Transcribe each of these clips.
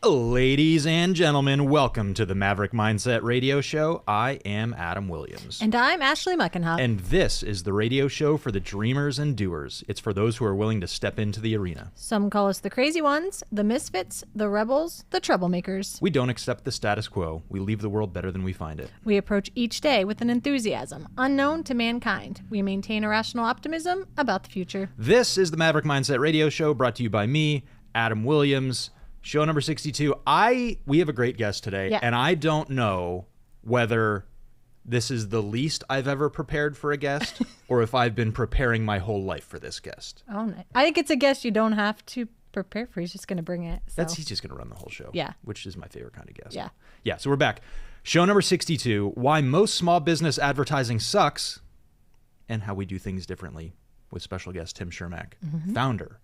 Ladies and gentlemen, welcome to the Maverick Mindset Radio Show. I am Adam Williams. And I'm Ashley Muckenhop. And this is the radio show for the dreamers and doers. It's for those who are willing to step into the arena. Some call us the crazy ones, the misfits, the rebels, the troublemakers. We don't accept the status quo. We leave the world better than we find it. We approach each day with an enthusiasm unknown to mankind. We maintain a rational optimism about the future. This is the Maverick Mindset Radio Show, brought to you by me, Adam Williams. Show number 62. We have a great guest today, and I don't know whether this is the least I've ever prepared for a guest or if I've been preparing my whole life for this guest. Oh, nice. I think it's a guest you don't have to prepare for. He's just going to bring it. So. He's just going to run the whole show. Yeah. Which is my favorite kind of guest. Yeah. Yeah, so we're back. Show number 62, why most small business advertising sucks and how we do things differently, with special guest Tim Chermak, founder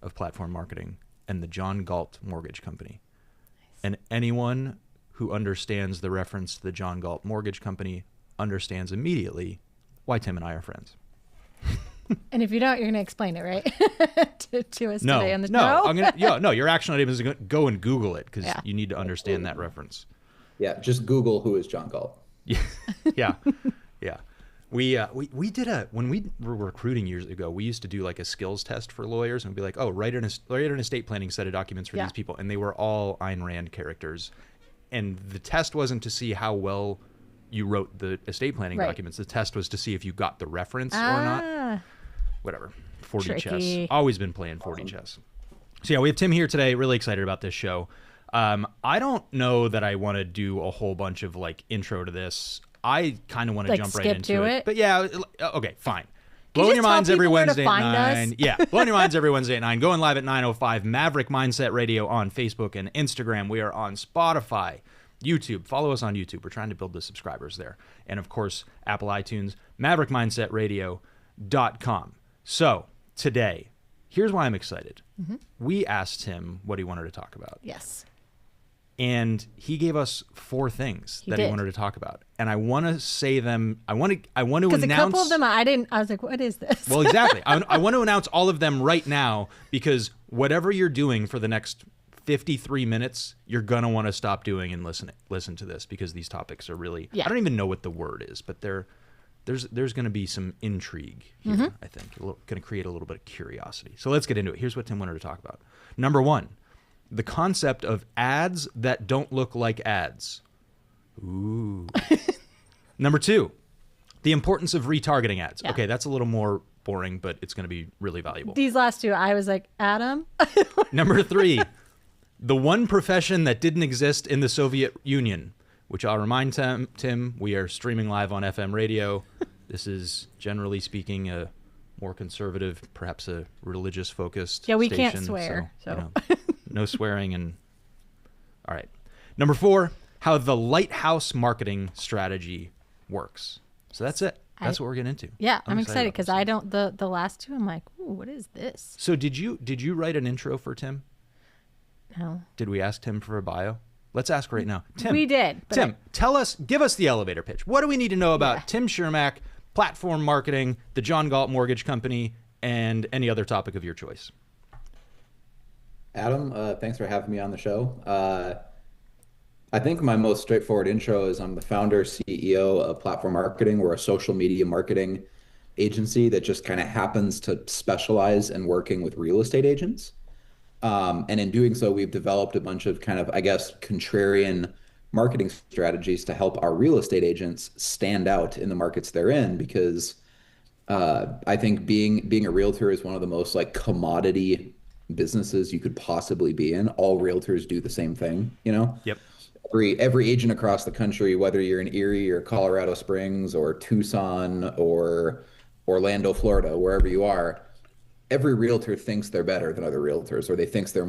of Platform Marketing and the John Galt Mortgage Company. Nice. And anyone who understands the reference to the John Galt Mortgage Company understands immediately why Tim and I are friends. And if you don't, you're going to explain it, right? to us today on the show? No, your action item is go and Google it because you need to understand that reference. Yeah, just Google who is John Galt. Yeah. We did when we were recruiting years ago, we used to do like a skills test for lawyers and we'd be like, oh, write an estate planning set of documents for these people. And they were all Ayn Rand characters. And the test wasn't to see how well you wrote the estate planning documents. The test was to see if you got the reference or not. Whatever. 40 Tricky. chess. Always been playing 40 chess. So yeah, we have Tim here today. Really excited about this show. I don't know that I want to do a whole bunch of like intro to this. I kind of want to jump right into it. But yeah, okay, fine. Blowing your minds every Wednesday at 9. Yeah, blowing your minds every Wednesday at 9. Going live at 9:05. Maverick Mindset Radio on Facebook and Instagram. We are on Spotify, YouTube. Follow us on YouTube. We're trying to build the subscribers there. And of course, Apple iTunes, maverickmindsetradio.com. So today, here's why I'm excited. We asked him what he wanted to talk about. Yes. And he gave us 4 things he wanted to talk about, and I want to say them. I want to announce because a couple of them I didn't. I was like, "What is this?" Well, exactly. I want to announce all of them right now because whatever you're doing for the next 53 minutes, you're gonna want to stop doing and listen to this because these topics are really. I don't even know what the word is, but there's going to be some intrigue here. I think going to create a little bit of curiosity. So let's get into it. Here's what Tim wanted to talk about. Number 1. The concept of ads that don't look like ads. Ooh. Number 2, the importance of retargeting ads. Yeah. Okay, that's a little more boring, but it's going to be really valuable. These last 2, I was like, Adam? Number 3, the one profession that didn't exist in the Soviet Union, which I'll remind Tim, we are streaming live on FM radio. This is, generally speaking, a more conservative, perhaps a religious-focused station. Yeah, we can't swear. So. No swearing. And all right. Number 4, how the lighthouse marketing strategy works. So that's it. That's what we're getting into. Yeah, I'm excited because I don't. The last 2, I'm like, ooh, what is this? So did you write an intro for Tim? No. Did we ask Tim for a bio? Let's ask right now. Tim. We did. Tim, give us the elevator pitch. What do we need to know about Tim Chermak, Platform Marketing, the John Galt Mortgage Company, and any other topic of your choice? Adam, thanks for having me on the show. I think my most straightforward intro is I'm the founder, CEO of Platform Marketing. We're a social media marketing agency that just kind of happens to specialize in working with real estate agents. And in doing so, we've developed a bunch of kind of, I guess, contrarian marketing strategies to help our real estate agents stand out in the markets they're in because I think being a realtor is one of the most like commodity businesses you could possibly be in. All realtors do the same thing, you know? Yep. Every agent across the country, whether you're in Erie or Colorado Springs or Tucson or Orlando, Florida, wherever you are, every realtor thinks they're better than other realtors, or they think they're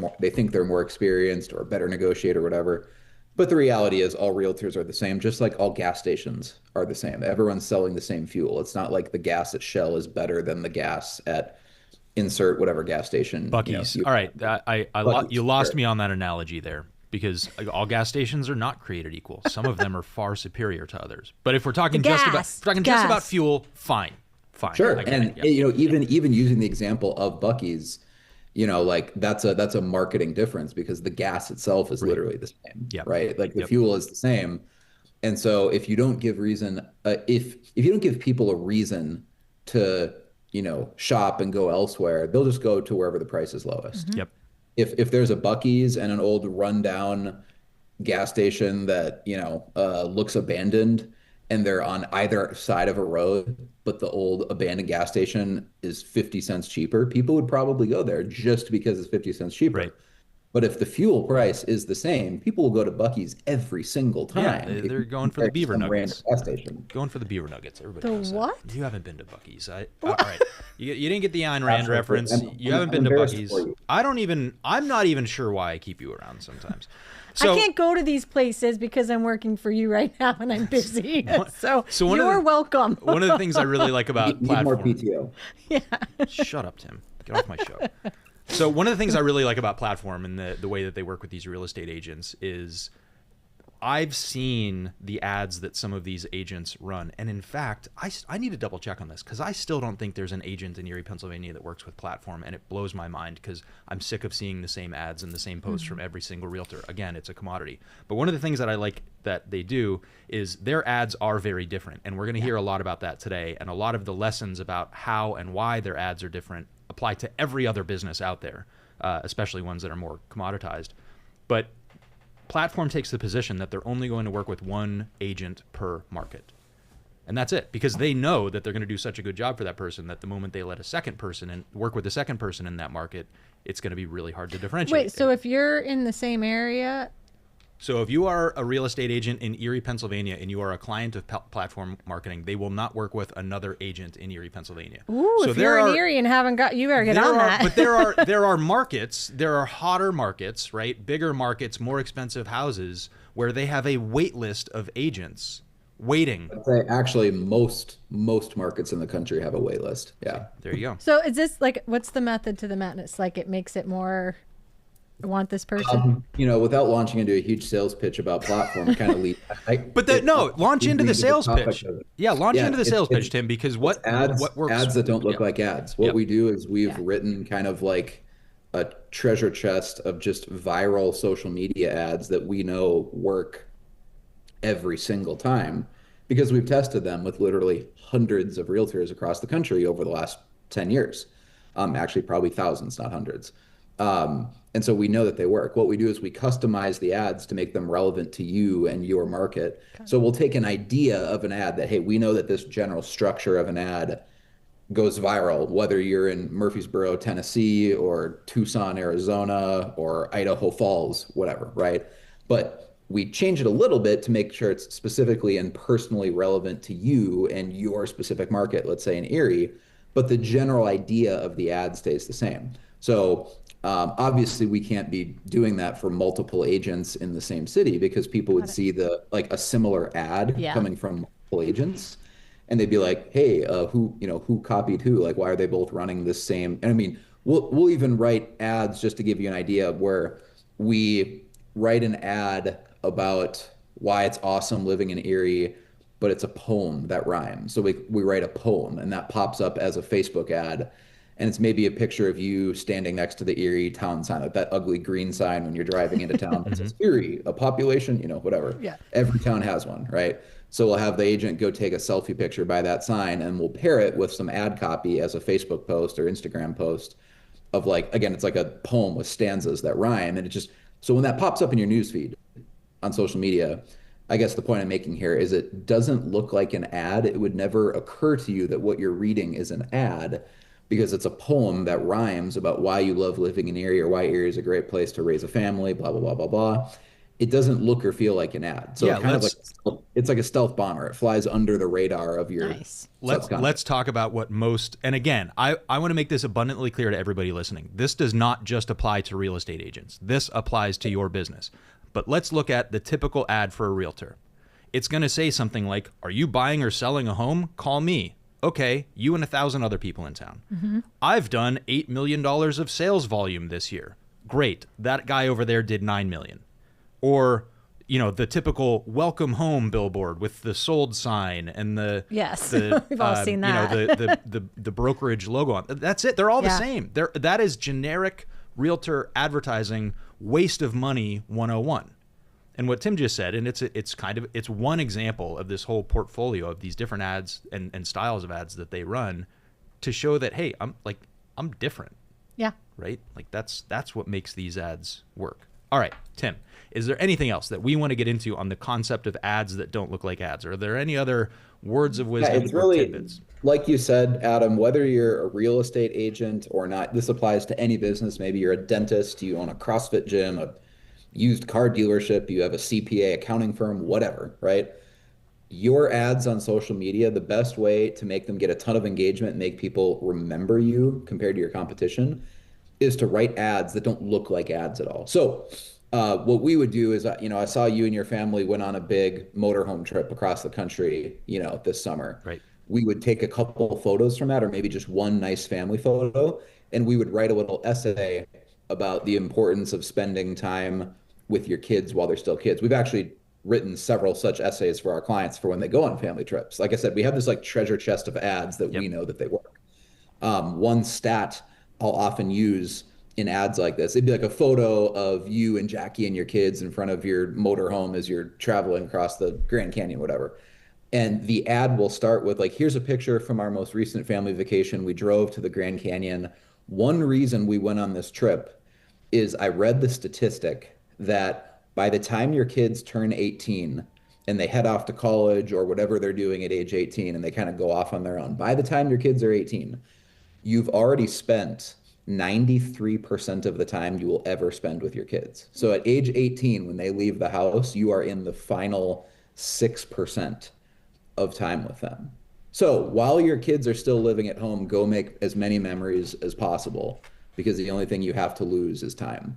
more experienced or a better negotiator or whatever. But the reality is all realtors are the same, just like all gas stations are the same. Everyone's selling the same fuel. It's not like the gas at Shell is better than the gas at insert whatever gas station. Buc-ee's. All right. You lost me on that analogy there because all gas stations are not created equal. Some of them are far superior to others. But if we're talking just about fuel, fine. Sure. And even using the example of Buc-ee's, like that's a marketing difference because the gas itself is literally the same, Yep. right? Like the fuel is the same. And so if you don't give if you don't give people a reason to, shop and go elsewhere, they'll just go to wherever the price is lowest. Yep. If there's a Buc-ee's and an old rundown gas station that, looks abandoned and they're on either side of a road, but the old abandoned gas station is 50 cents cheaper, people would probably go there just because it's 50 cents cheaper. Right. But if the fuel price is the same, people will go to Buc-ee's every single time. Yeah, they're going for the beaver nuggets. Gas station. Going for the beaver nuggets. Everybody knows what? That. You haven't been to Buc-ee's. All right. You didn't get the Ayn Rand reference. You haven't been to Buc-ee's. I'm not even sure why I keep you around sometimes. So, I can't go to these places because I'm working for you right now and I'm busy. So you're welcome. One of the things I really like about Platform. Need more PTO. Yeah. Shut up, Tim. Get off my show. So one of the things I really like about Platform and the way that they work with these real estate agents is I've seen the ads that some of these agents run. And in fact, I need to double check on this because I still don't think there's an agent in Erie, Pennsylvania that works with Platform. And it blows my mind because I'm sick of seeing the same ads and the same posts from every single realtor. Again, it's a commodity. But one of the things that I like that they do is their ads are very different. And we're going to hear a lot about that today. And a lot of the lessons about how and why their ads are different apply to every other business out there, especially ones that are more commoditized. But Platform takes the position that they're only going to work with one agent per market. And that's it, because they know that they're going to do such a good job for that person that the moment they let a second person and work with a second person in that market, it's going to be really hard to differentiate. Wait, so if you're in the same area... So if you are a real estate agent in Erie, Pennsylvania, and you are a client of Platform Marketing, they will not work with another agent in Erie, Pennsylvania. Ooh, so if you're in Erie and haven't got, you better get on that. But there are markets, there are hotter markets, right? Bigger markets, more expensive houses, where they have a wait list of agents waiting. Actually, most markets in the country have a wait list. Yeah. There you go. So is this like, what's the method to the madness? Like it makes it more... I want this person. Without launching into a huge sales pitch about Platform, kind of lead. Launch into the sales pitch. Yeah, launch into the sales pitch, Tim, because what works? Ads that don't look like ads. What we do is we've written kind of like a treasure chest of just viral social media ads that we know work every single time because we've tested them with literally hundreds of realtors across the country over the last 10 years. Actually, probably thousands, not hundreds. And so we know that they work. What we do is we customize the ads to make them relevant to you and your market. Okay. So we'll take an idea of an ad that, hey, we know that this general structure of an ad goes viral, whether you're in Murfreesboro, Tennessee, or Tucson, Arizona, or Idaho Falls, whatever, right? But we change it a little bit to make sure it's specifically and personally relevant to you and your specific market, let's say in Erie, but the general idea of the ad stays the same. So obviously we can't be doing that for multiple agents in the same city because people would see a similar ad coming from multiple agents and they'd be like, hey, who copied who? Like, why are they both running the same? And I mean, we'll even write ads just to give you an idea where we write an ad about why it's awesome living in Erie, but it's a poem that rhymes. So we write a poem and that pops up as a Facebook ad. And it's maybe a picture of you standing next to the Erie town sign, like that ugly green sign when you're driving into town. It says Erie, a population, whatever. Yeah. Every town has one, right? So we'll have the agent go take a selfie picture by that sign and we'll pair it with some ad copy as a Facebook post or Instagram post of like, again, it's like a poem with stanzas that rhyme. And it just, so when that pops up in your newsfeed on social media, I guess the point I'm making here is it doesn't look like an ad. It would never occur to you that what you're reading is an ad, because it's a poem that rhymes about why you love living in Erie or why Erie is a great place to raise a family, blah, blah, blah, blah, blah. It doesn't look or feel like an ad. So it's like a stealth bomber. It flies under the radar of your Let's talk about what most, and again, I want to make this abundantly clear to everybody listening. This does not just apply to real estate agents. This applies to your business. But let's look at the typical ad for a realtor. It's going to say something like, are you buying or selling a home? Call me. Okay, you and 1,000 other people in town. Mm-hmm. I've done $8 million of sales volume this year. Great. That guy over there did $9 million. Or, the typical welcome home billboard with the sold sign and we've all seen that. The brokerage logo on. That's it. They're all the same. That is generic realtor advertising waste of money 101. And what Tim just said, and it's one example of this whole portfolio of these different ads and styles of ads that they run to show that, hey, I'm different. Yeah. Right? Like that's what makes these ads work. All right, Tim, is there anything else that we want to get into on the concept of ads that don't look like ads? Are there any other words of wisdom it's or really, tidbits? like you said, Adam, whether you're a real estate agent or not, this applies to any business. Maybe you're a dentist, you own a CrossFit gym, a used car dealership, you have a CPA accounting firm, whatever, right? Your ads on social media, the best way to make them get a ton of engagement and make people remember you compared to your competition is to write ads that don't look like ads at all. So what we would do is, I saw you and your family went on a big motorhome trip across the country, this summer. Right. We would take a couple photos from that, or maybe just one nice family photo, and we would write a little essay about the importance of spending time with your kids while they're still kids. We've actually written several such essays for our clients for when they go on family trips. Like I said, we have this like treasure chest of ads that we know that they work. One stat I'll often use in ads like this, it'd be like a photo of you and Jackie and your kids in front of your motorhome as you're traveling across the Grand Canyon, whatever. And the ad will start with like, here's a picture from our most recent family vacation. We drove to the Grand Canyon. One reason we went on this trip is I read the statistic that by the time your kids turn 18 and they head off to college or whatever they're doing at age 18 and they kind of go off on their own, by the time your kids are 18, you've already spent 93% of the time you will ever spend with your kids. So at age 18, when they leave the house, you are in the final 6% of time with them. So while your kids are still living at home, go make as many memories as possible, because the only thing you have to lose is time.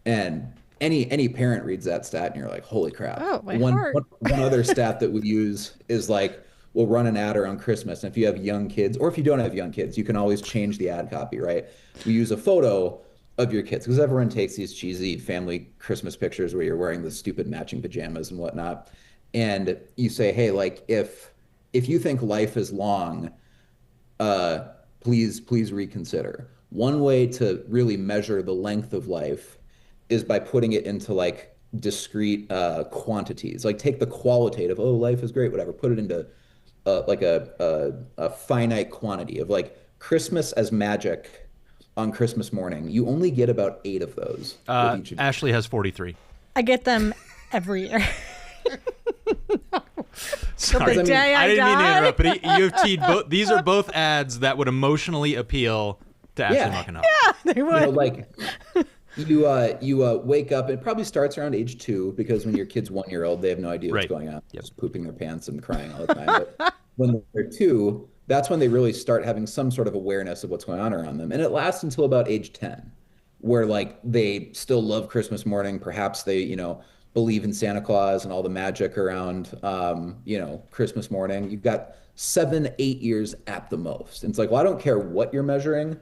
And any parent reads that stat and you're like, holy crap. Oh, my heart. One other stat that we use is like, we'll run an ad around Christmas. And if you have young kids, or if you don't have young kids, you can always change the ad copy, right? We use a photo of your kids, because everyone takes these cheesy family Christmas pictures where you're wearing the stupid matching pajamas and whatnot. And you say, hey, like if you think life is long, please reconsider. One way to really measure the length of life is by putting it into like discrete quantities. Like take the qualitative, oh, life is great, whatever, put it into like a finite quantity of like Christmas as magic on Christmas morning. You only get about 8 of those. Ashley has 43. I get them every year. Sorry, the day I didn't mean to die. interrupt, but you have teed both. These are both ads that would emotionally appeal to Ashley Muckenhoff. Yeah, they would. Like you wake up. It probably starts around age 2, because when your kid's 1-year-old, they have no idea what's going on. Just pooping their pants and crying all the time. But when they're 2, that's when they really start having some sort of awareness of what's going on around them. And it lasts until about age 10, where like they still love Christmas morning. Perhaps they, believe in Santa Claus and all the magic around, Christmas morning. You've got 7-8 years at the most. And it's like, well, I don't care what you're measuring.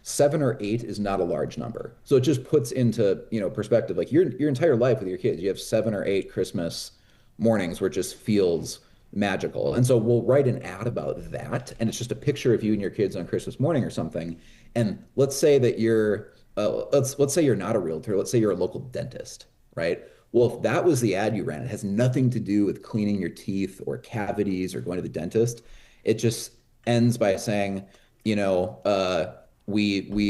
7 or 8 is not a large number. So it just puts into, perspective, like your entire life with your kids, you have 7 or 8 Christmas mornings where it just feels magical. And so we'll write an ad about that. And it's just a picture of you and your kids on Christmas morning or something. And let's say that you're, let's say you're not a realtor. Let's say you're a local dentist, right? Well, if that was the ad you ran, it has nothing to do with cleaning your teeth or cavities or going to the dentist. It just ends by saying, we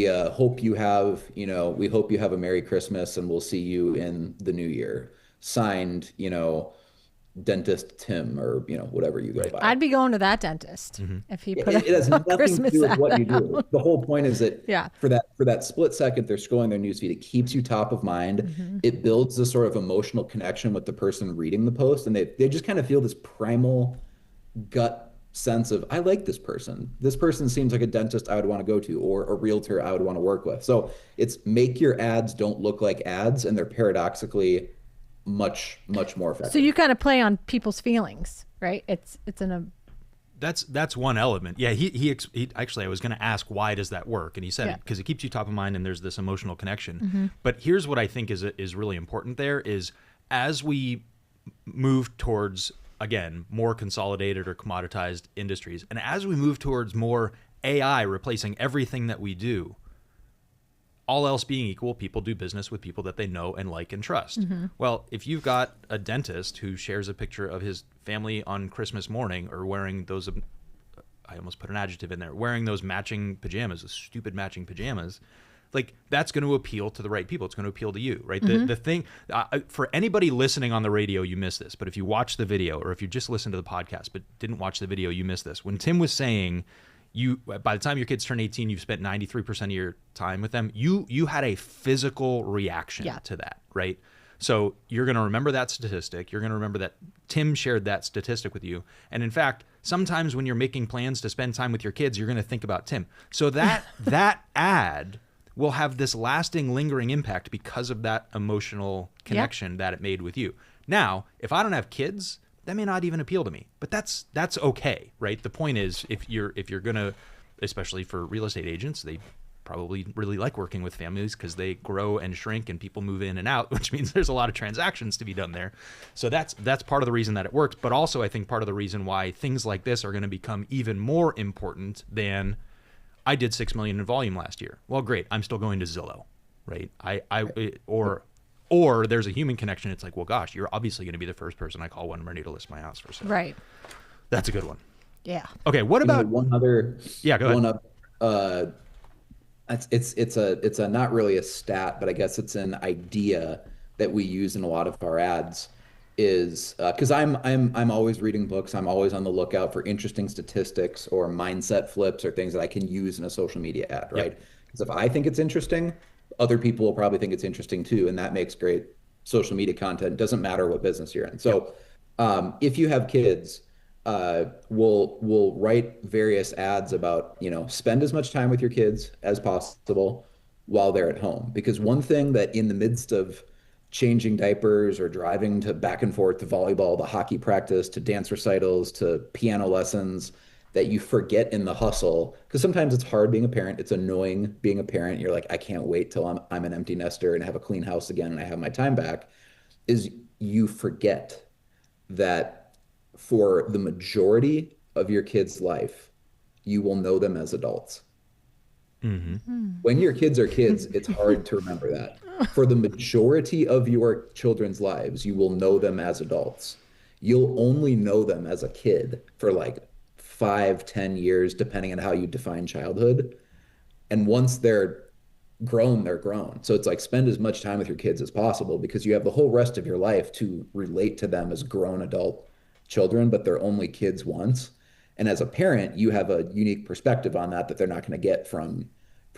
hope you have, we hope you have a Merry Christmas and we'll see you in the new year. Signed, Dentist Tim, or whatever you go by. I'd be going to that dentist if he put it has nothing Christmas to do with what you do. out. The whole point is that Yeah. for that split second they're scrolling their newsfeed, it keeps you top of mind. It builds this sort of emotional connection with the person reading the post, and they just kind of feel this primal gut sense of, I like this person. This person seems like a dentist I would want to go to, or a realtor I would want to work with. So it's make your ads don't look like ads, and they're paradoxically much more effective. So you kind of play on people's feelings, right? It's in a. That's one element. Yeah, he actually, I was going to ask, why does that work? And he said, because it keeps you top of mind and there's this emotional connection. But here's what I think is really important there is, as we move towards, again, more consolidated or commoditized industries, and as we move towards more AI replacing everything that we do, all else being equal, people do business with people that they know and like and trust. Well, if you've got a dentist who shares a picture of his family on Christmas morning or wearing those, I almost put an adjective in there, wearing those matching pajamas, those stupid matching pajamas, like that's going to appeal to the right people. It's going to appeal to you, right? The thing, for anybody listening on the radio, you miss this. But if you watch the video, or if you just listen to the podcast but didn't watch the video, you miss this. When Tim was saying, by the time your kids turn 18, you've spent 93% of your time with them, you had a physical reaction to that, right? So you're going to remember that statistic. You're going to remember that Tim shared that statistic with you. And in fact, sometimes when you're making plans to spend time with your kids, you're going to think about Tim. So that ad will have this lasting, lingering impact because of that emotional connection that it made with you. Now, if I don't have kids, that may not even appeal to me, but that's okay, right? The point is, if you're gonna, especially for real estate agents, they probably really like working with families because they grow and shrink and people move in and out, which means there's a lot of transactions to be done there. So that's part of the reason that it works, but also I think part of the reason why things like this are going to become even more important than, I did 6 million in volume last year. Well, great, I'm still going to Zillow, right? Or there's a human connection. It's like, well, gosh, you're obviously going to be the first person I call when I'm ready to list my house for sale. Right. That's a good one. Yeah. Okay. What about one other? Yeah, go ahead. One up. It's a not really a stat, but I guess it's an idea that we use in a lot of our ads. Is because I'm always reading books. I'm always on the lookout for interesting statistics or mindset flips or things that I can use in a social media ad, right? Because if I think it's interesting, other people will probably think it's interesting too, and that makes great social media content. It doesn't matter what business you're in. So if you have kids, we'll write various ads about, spend as much time with your kids as possible while they're at home. Because one thing that in the midst of changing diapers or driving to back and forth to volleyball, to hockey practice, to dance recitals, to piano lessons, that you forget in the hustle, because sometimes it's hard being a parent. It's annoying being a parent. You're like, I can't wait till I'm an empty nester and have a clean house again and I have my time back, is you forget that for the majority of your kid's life, you will know them as adults. When your kids are kids, it's hard to remember that. For the majority of your children's lives, you will know them as adults. You'll only know them as a kid for like 5-10 years, depending on how you define childhood. And once they're grown, they're grown. So it's like, spend as much time with your kids as possible, because you have the whole rest of your life to relate to them as grown adult children, but they're only kids once. And as a parent, you have a unique perspective on that they're not going to get from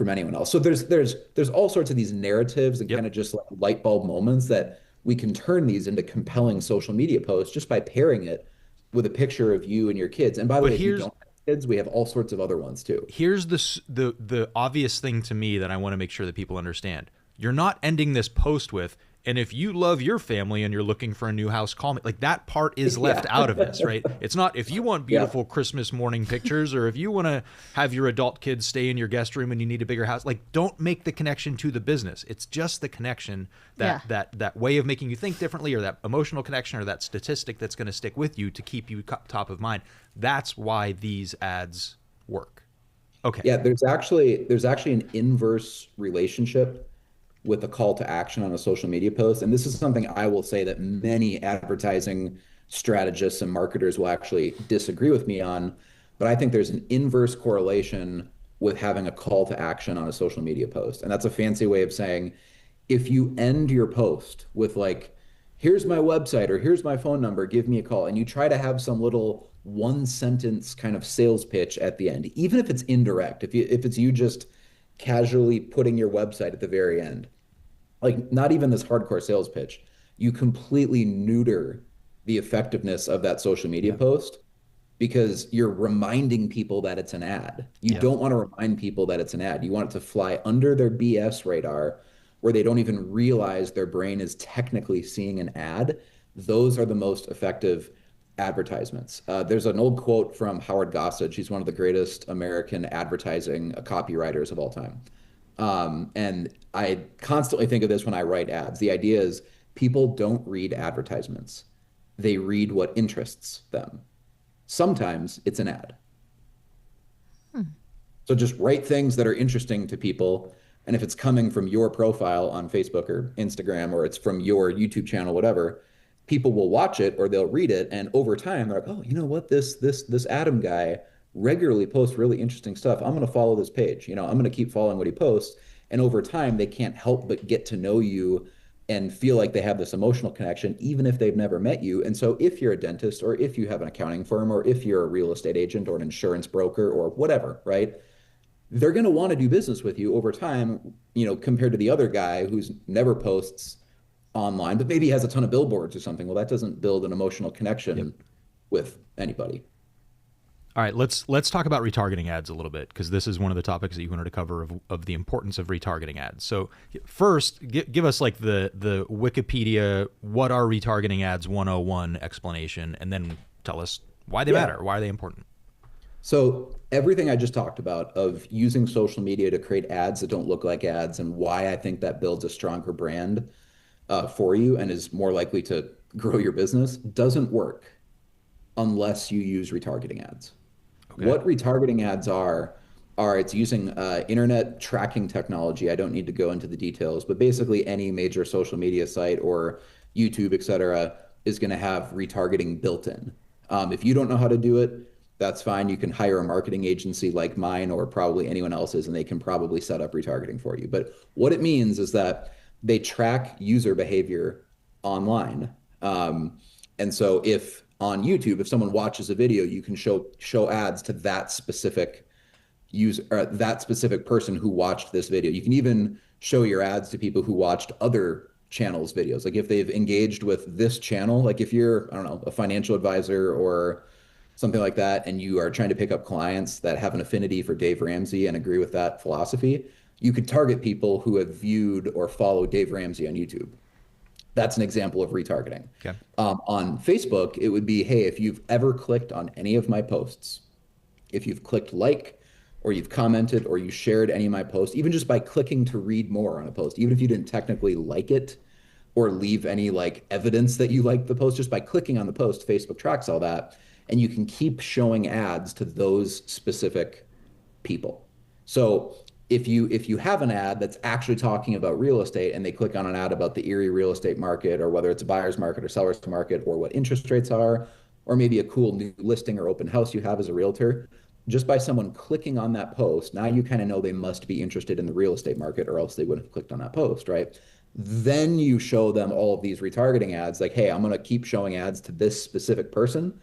anyone else. So there's all sorts of these narratives and kind of just like light bulb moments that we can turn these into compelling social media posts just by pairing it with a picture of you and your kids. And by the way, if you don't have kids, we have all sorts of other ones too. Here's the obvious thing to me that I want to make sure that people understand. You're not ending this post with, and if you love your family and you're looking for a new house, call me. Like, that part is left out of this, right? It's not, if you want beautiful Christmas morning pictures, or if you want to have your adult kids stay in your guest room and you need a bigger house, like, don't make the connection to the business. It's just the connection, that way of making you think differently, or that emotional connection, or that statistic that's going to stick with you to keep you top of mind. That's why these ads work. Okay. Yeah, there's actually an inverse relationship with a call to action on a social media post. And this is something I will say that many advertising strategists and marketers will actually disagree with me on. But I think there's an inverse correlation with having a call to action on a social media post. And that's a fancy way of saying, if you end your post with like, here's my website, or here's my phone number, give me a call, and you try to have some little one sentence kind of sales pitch at the end, even if it's indirect, if it's you just casually putting your website at the very end, like not even this hardcore sales pitch, you completely neuter the effectiveness of that social media post, because you're reminding people that it's an ad. You don't want to remind people that it's an ad. You want it to fly under their BS radar, where they don't even realize their brain is technically seeing an ad. Those are the most effective advertisements. There's an old quote from Howard Gossage. He's one of the greatest American advertising copywriters of all time. And I constantly think of this when I write ads. The idea is, people don't read advertisements. They read what interests them. Sometimes it's an ad. So just write things that are interesting to people, And if it's coming from your profile on Facebook or Instagram, or it's from your YouTube channel, whatever, people will watch it or they'll read it. And over time, they're like, oh, you know what? This Adam guy regularly posts really interesting stuff. I'm going to follow this page. I'm going to keep following what he posts. And over time, they can't help but get to know you and feel like they have this emotional connection, even if they've never met you. And so if you're a dentist, or if you have an accounting firm, or if you're a real estate agent or an insurance broker or whatever, right? They're going to want to do business with you over time, compared to the other guy who's never posts online, but maybe has a ton of billboards or something. Well, that doesn't build an emotional connection with anybody. All right, let's talk about retargeting ads a little bit, because this is one of the topics that you wanted to cover of the importance of retargeting ads. So first, give us like the Wikipedia, what are retargeting ads 101 explanation, and then tell us why they matter, why are they important? So everything I just talked about of using social media to create ads that don't look like ads, and why I think that builds a stronger brand for you and is more likely to grow your business, doesn't work unless you use retargeting ads. Okay. What retargeting ads are it's using internet tracking technology. I don't need to go into the details, but basically any major social media site or YouTube, et cetera, is going to have retargeting built in. If you don't know how to do it, that's fine. You can hire a marketing agency like mine, or probably anyone else's, and they can probably set up retargeting for you. But what it means is that they track user behavior online. And so if on YouTube, if someone watches a video, you can show ads to that specific user, or that specific person who watched this video. You can even show your ads to people who watched other channels' videos. Like if they've engaged with this channel, like if you're, I don't know, a financial advisor or something like that, and you are trying to pick up clients that have an affinity for Dave Ramsey and agree with that philosophy, you could target people who have viewed or followed Dave Ramsey on YouTube. That's an example of retargeting. Okay. On Facebook, it would be, hey, if you've ever clicked on any of my posts, if you've clicked like, or you've commented, or you shared any of my posts, even just by clicking to read more on a post, even if you didn't technically like it or leave any like evidence that you liked the post, just by clicking on the post, Facebook tracks all that. And you can keep showing ads to those specific people. So if you have an ad that's actually talking about real estate, and they click on an ad about the Erie real estate market, or whether it's a buyer's market or seller's market, or what interest rates are, or maybe a cool new listing or open house you have as a realtor, just by someone clicking on that post, now you kind of know they must be interested in the real estate market, or else they wouldn't have clicked on that post, right? Then you show them all of these retargeting ads, like, hey, I'm going to keep showing ads to this specific person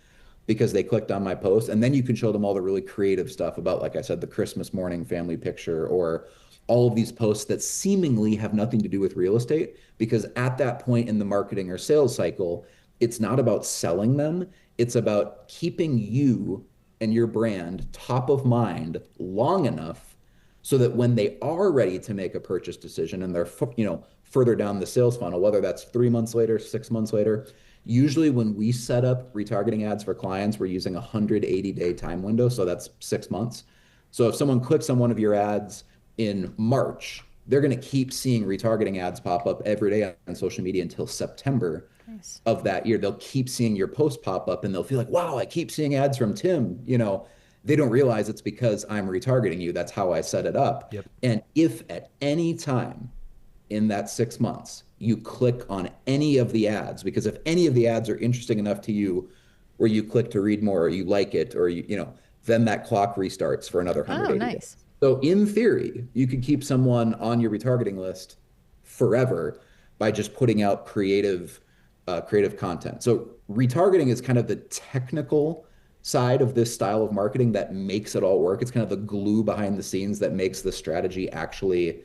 because they clicked on my post. And then you can show them all the really creative stuff about, like I said, the Christmas morning family picture, or all of these posts that seemingly have nothing to do with real estate, because at that point in the marketing or sales cycle, it's not about selling them. It's about keeping you and your brand top of mind long enough so that when they are ready to make a purchase decision, and they're, further down the sales funnel, whether that's 3 months later, 6 months later, usually when we set up retargeting ads for clients, we're using a 180-day time window. So that's 6 months. So if someone clicks on one of your ads in March, they're going to keep seeing retargeting ads pop up every day on social media until September of that year. They'll keep seeing your post pop up, and they'll feel like, wow, I keep seeing ads from Tim. They don't realize it's because I'm retargeting you. That's how I set it up. Yep. And if at any time in that 6 months, you click on any of the ads, because if any of the ads are interesting enough to you, where you click to read more, or you like it, or then that clock restarts for another 180 days. So in theory, you could keep someone on your retargeting list forever by just putting out creative content. So retargeting is kind of the technical side of this style of marketing that makes it all work. It's kind of the glue behind the scenes that makes the strategy actually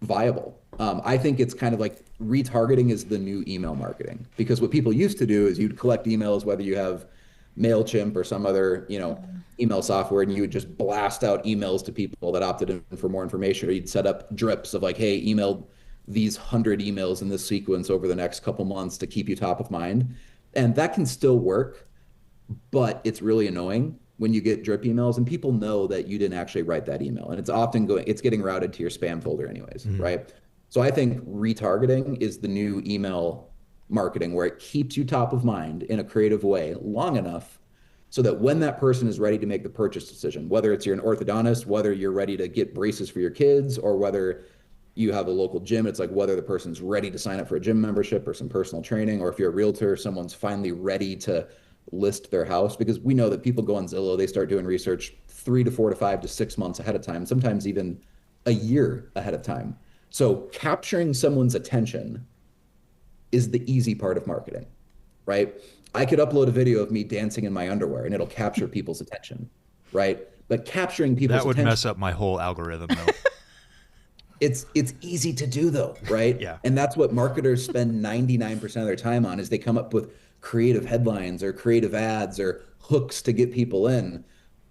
viable. I think it's kind of like retargeting is the new email marketing, because what people used to do is you'd collect emails, whether you have MailChimp or some other, email software, and you would just blast out emails to people that opted in for more information, or you'd set up drips of like, hey, email these 100 emails in this sequence over the next couple months to keep you top of mind. And that can still work, but it's really annoying when you get drip emails and people know that you didn't actually write that email. And it's getting routed to your spam folder anyways, right? So I think retargeting is the new email marketing, where it keeps you top of mind in a creative way long enough so that when that person is ready to make the purchase decision, whether it's you're an orthodontist, whether you're ready to get braces for your kids, or whether you have a local gym, it's like whether the person's ready to sign up for a gym membership or some personal training, or if you're a realtor, someone's finally ready to list their house. Because we know that people go on Zillow, they start doing research 3 to 4 to 5 to 6 months ahead of time, sometimes even a year ahead of time. So capturing someone's attention is the easy part of marketing, right? I could upload a video of me dancing in my underwear and it'll capture people's attention, right? But capturing people's attention. That would mess up my whole algorithm, though. It's easy to do, though, right? Yeah. And that's what marketers spend 99% of their time on, is they come up with creative headlines or creative ads or hooks to get people in.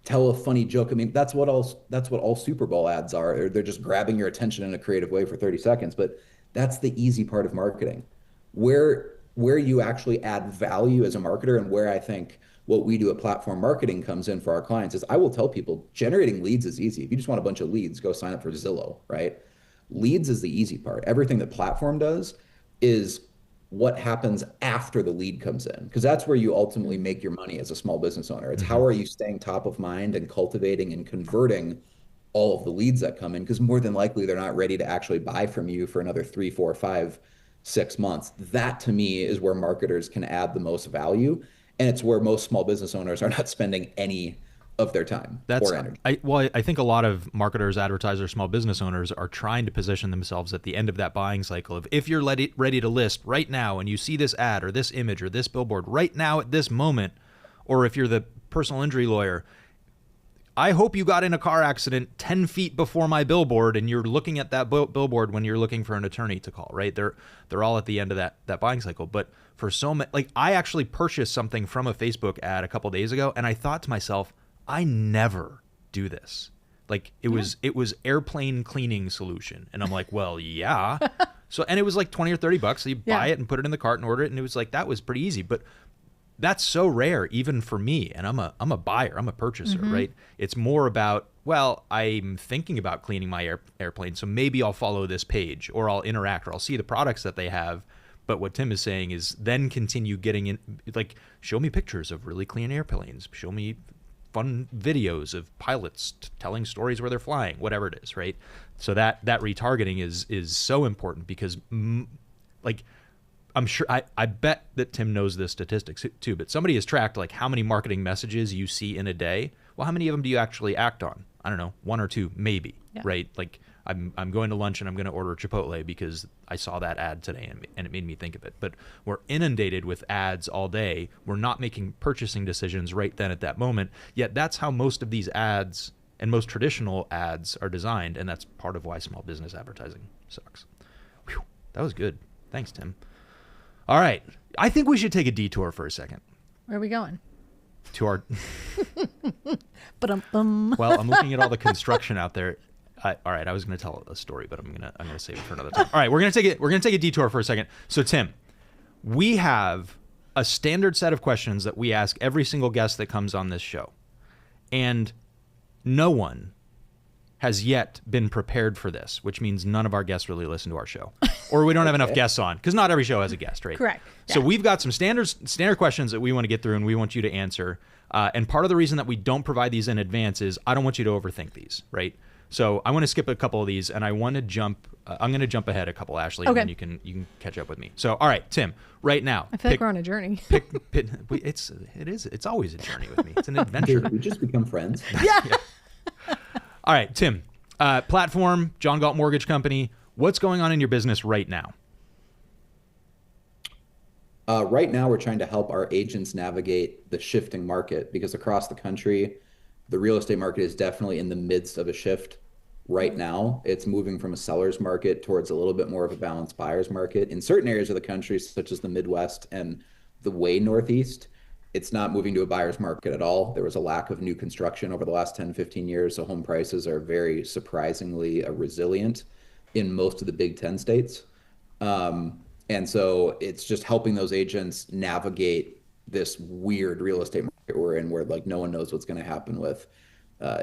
Tell a funny joke. I mean, that's what all Super Bowl ads are. They're just grabbing your attention in a creative way for 30 seconds. But that's the easy part of marketing. Where you actually add value as a marketer, and where I think what we do at Platform Marketing comes in for our clients, is I will tell people generating leads is easy. If you just want a bunch of leads, go sign up for Zillow, right? Leads is the easy part. Everything that Platform does is what happens after the lead comes in, because that's where you ultimately make your money as a small business owner. It's how are you staying top of mind and cultivating and converting all of the leads that come in, because more than likely they're not ready to actually buy from you for another 3, 4, 5, 6 months. That to me is where marketers can add the most value, and it's where most small business owners are not spending any of their time or energy. I think a lot of marketers, advertisers, small business owners are trying to position themselves at the end of that buying cycle of, if you're ready to list right now and you see this ad or this image or this billboard right now at this moment, or if you're the personal injury lawyer, I hope you got in a car accident 10 feet before my billboard and you're looking at that billboard when you're looking for an attorney to call, right? They're all at the end of that buying cycle. But for so many, like, I actually purchased something from a Facebook ad a couple days ago, and I thought to myself, I never do this. Like, it was airplane cleaning solution. And I'm like, well, yeah. So, and it was like 20 or 30 bucks. So you buy it and put it in the cart and order it. And it was like, that was pretty easy. But that's so rare, even for me. And I'm a buyer, I'm a purchaser, right? It's more about, well, I'm thinking about cleaning my airplane, so maybe I'll follow this page, or I'll interact, or I'll see the products that they have. But what Tim is saying is then continue getting in, like, show me pictures of really clean airplanes. Show me fun videos of pilots telling stories where they're flying, whatever it is, right? So that retargeting is so important, because like, I'm sure, I bet that Tim knows this statistics too, but somebody has tracked like how many marketing messages you see in a day. Well, how many of them do you actually act on? I don't know, 1 or 2, maybe, right? Like, I'm going to lunch and I'm going to order Chipotle because I saw that ad today and it made me think of it. But we're inundated with ads all day. We're not making purchasing decisions right then at that moment. Yet that's how most of these ads and most traditional ads are designed. And that's part of why small business advertising sucks. Whew, that was good. Thanks, Tim. All right. I think we should take a detour for a second. Where are we going? To our... Ba-dum-bum. Well, I'm looking at all the construction out there. All right, I was going to tell a story, but I'm gonna save it for another time. All right, we're gonna take a detour for a second. So, Tim, we have a standard set of questions that we ask every single guest that comes on this show, and no one has yet been prepared for this, which means none of our guests really listen to our show, or we don't have enough guests on, because not every show has a guest, right? Correct. So we've got some standard questions that we want to get through, and we want you to answer. And part of the reason that we don't provide these in advance is I don't want you to overthink these, right? So I want to skip a couple of these, and I want to jump. I'm going to jump ahead a couple, Ashley, and then you can catch up with me. So, all right, Tim, right now. I feel like we're on a journey. It's always a journey with me. It's an adventure. We just become friends. Yeah. All right, Tim. Platform, John Galt Mortgage Company. What's going on in your business right now? Right now, we're trying to help our agents navigate the shifting market, because across the country, the real estate market is definitely in the midst of a shift right now. It's moving from a seller's market towards a little bit more of a balanced buyer's market. In certain areas of the country, such as the Midwest and the way Northeast, it's not moving to a buyer's market at all. There was a lack of new construction over the last 10, 15 years. So home prices are very surprisingly resilient in most of the Big Ten states. And so it's just helping those agents navigate this weird real estate market we're in, where like no one knows what's going to happen with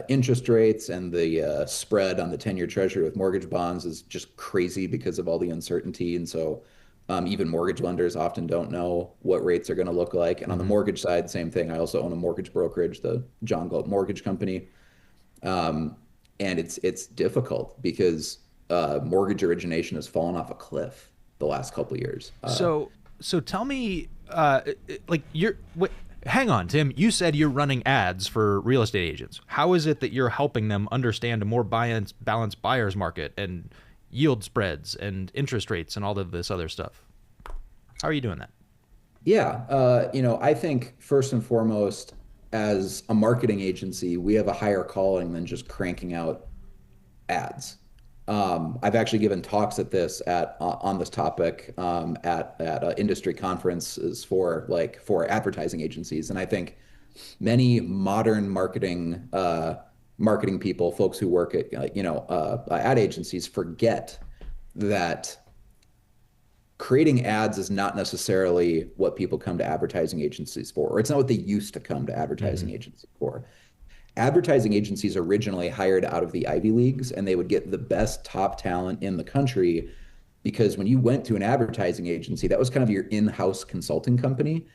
interest rates, and the spread on the 10-year treasury with mortgage bonds is just crazy because of all the uncertainty. And so Even mortgage lenders often don't know what rates are going to look like. And on the mortgage side, same thing. I also own a mortgage brokerage, the John Galt Mortgage Company. And it's difficult because mortgage origination has fallen off a cliff the last couple of years. So tell me, hang on, Tim. You said you're running ads for real estate agents. How is it that you're helping them understand a more balanced buyer's market and yield spreads and interest rates and all of this other stuff? How are you doing that? Yeah, I think first and foremost, as a marketing agency, we have a higher calling than just cranking out ads. I've actually given talks at this on this topic at industry conferences for advertising agencies, and I think many modern marketing people, folks who work at ad agencies, forget that creating ads is not necessarily what people come to advertising agencies for, or it's not what they used to come to advertising agencies for. Advertising agencies originally hired out of the Ivy Leagues, and they would get the best top talent in the country, because when you went to an advertising agency, that was kind of your in-house consulting company.